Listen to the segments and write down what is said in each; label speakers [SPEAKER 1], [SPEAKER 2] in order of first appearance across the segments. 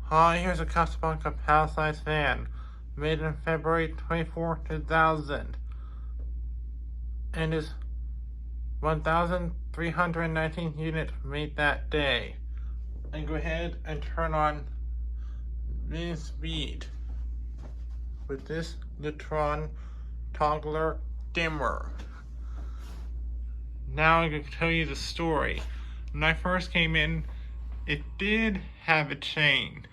[SPEAKER 1] Hi, here's a Casablanca Palisades van, made on February 24, 2000, and is 1,319th unit made that day. And go ahead and turn on medium speed with this Lutron toggler dimmer. Now I'm going to tell you the story. When I first came in, it did have a chain.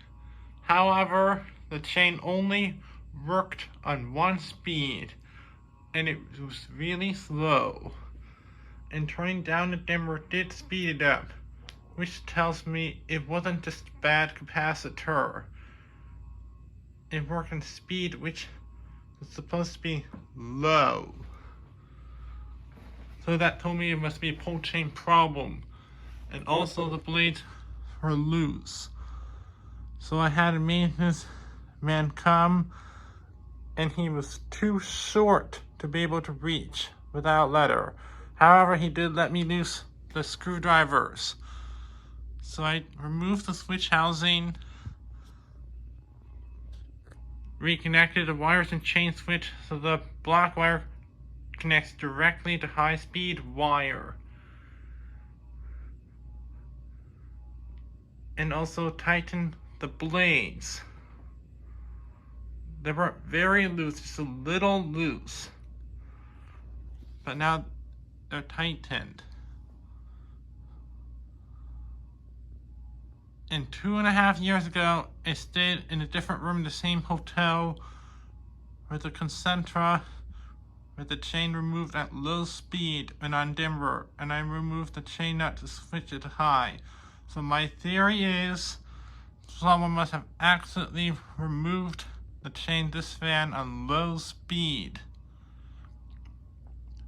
[SPEAKER 1] However, the chain only worked on one speed, and it was really slow. And turning down the dimmer did speed it up, which tells me it wasn't just a bad capacitor. It worked on speed which was supposed to be low. So that told me it must be a pull chain problem. And also the blades were loose. So I had a maintenance man come, and he was too short to be able to reach without ladder. However, he did let me loose the screwdrivers. So I removed the switch housing, reconnected the wires and chain switch so the black wire connects directly to high-speed wire. And also tighten the blades. They were very loose, just a little loose. But now they're tightened. And 2.5 years ago, I stayed in a different room in the same hotel with the Concentra, with the chain removed at low speed and on dimmer, and I removed the chain nut to switch it to high. So my theory is someone must have accidentally removed the chain this fan on low speed.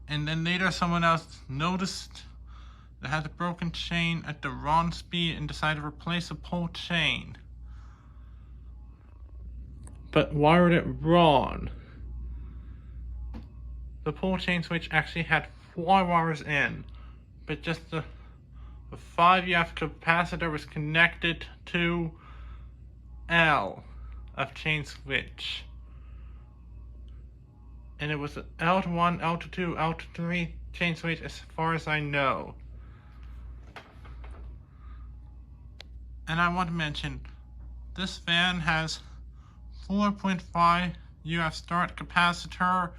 [SPEAKER 1] And then later someone else noticed it had a broken chain at the wrong speed and decided to replace the pull chain, but wired it wrong. The pull chain switch actually had 4 wires in, but just the 5UF capacitor was connected to L of chain switch. And it was an L1, L2, L3 chain switch as far as I know. And I want to mention, this fan has 4.5 UF start capacitor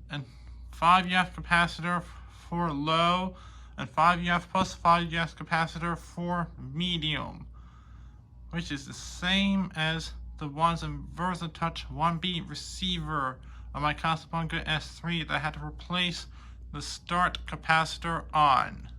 [SPEAKER 1] and 5 UF capacitor for low, and 5 UF plus 5 UF capacitor for medium, which is the same as the ones in VersaTouch 1B receiver on my Casablanca S3 that I had to replace the start capacitor on.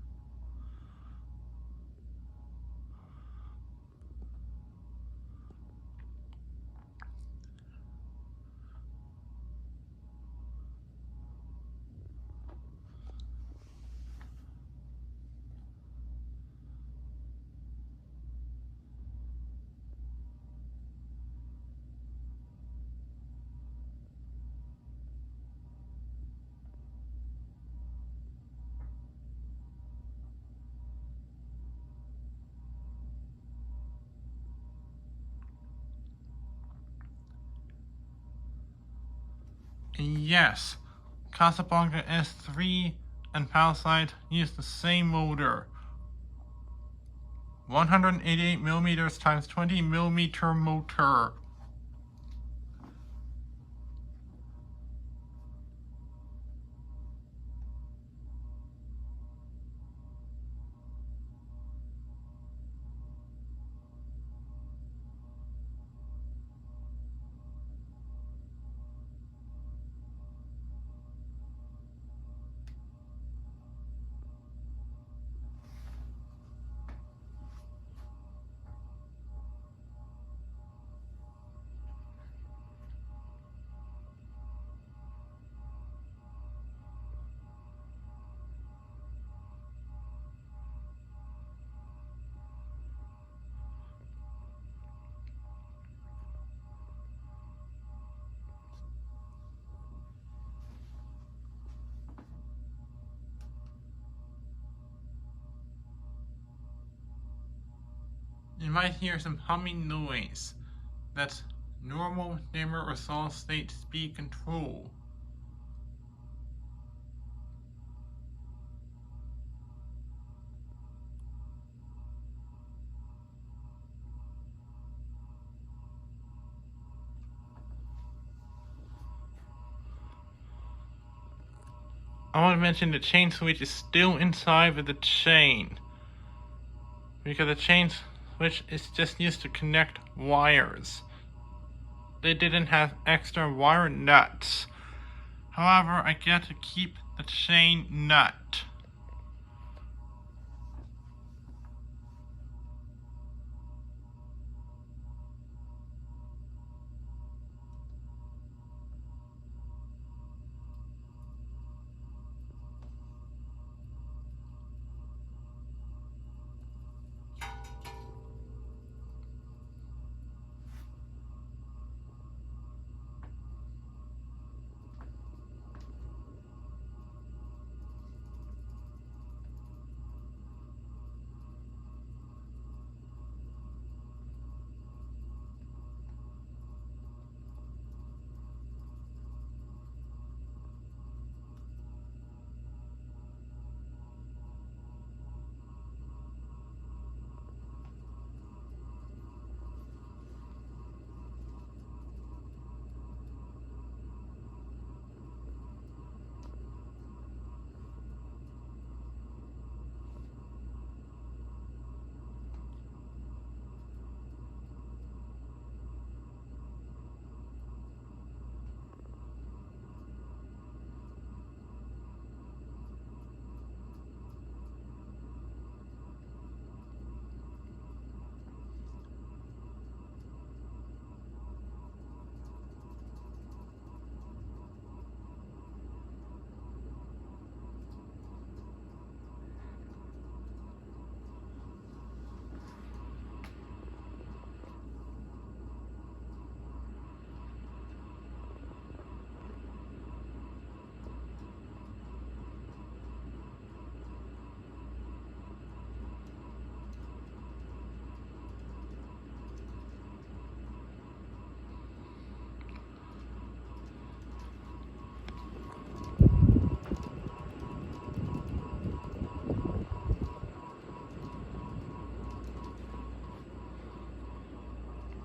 [SPEAKER 1] Yes, Casablanca S3 and Palisades use the same motor. 188mm times 20mm motor. You might hear some humming noise. That's normal dimmer or solid state speed control. I want to mention the chain switch is still inside of the chain, because the chain switch is just used to connect wires. They didn't have extra wire nuts. However, I get to keep the chain nut.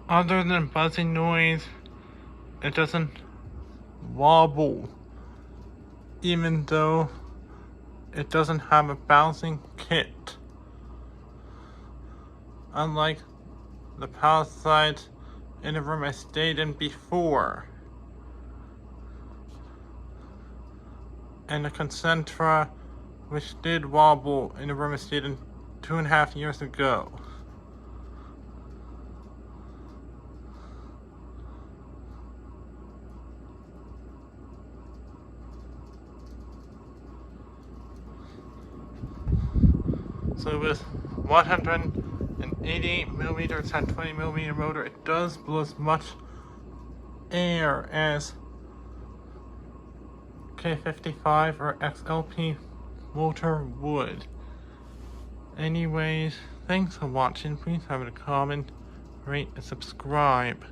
[SPEAKER 1] Other than buzzing noise, it doesn't wobble, even though it doesn't have a bouncing kit. Unlike the Palisades in the room I stayed in before, and the Concentra, which did wobble in the room I stayed in 2.5 years ago. So with 188mm and 20mm motor, it does blow as much air as K55 or XLP motor would. Anyways, thanks for watching. Please have a comment, rate, and subscribe.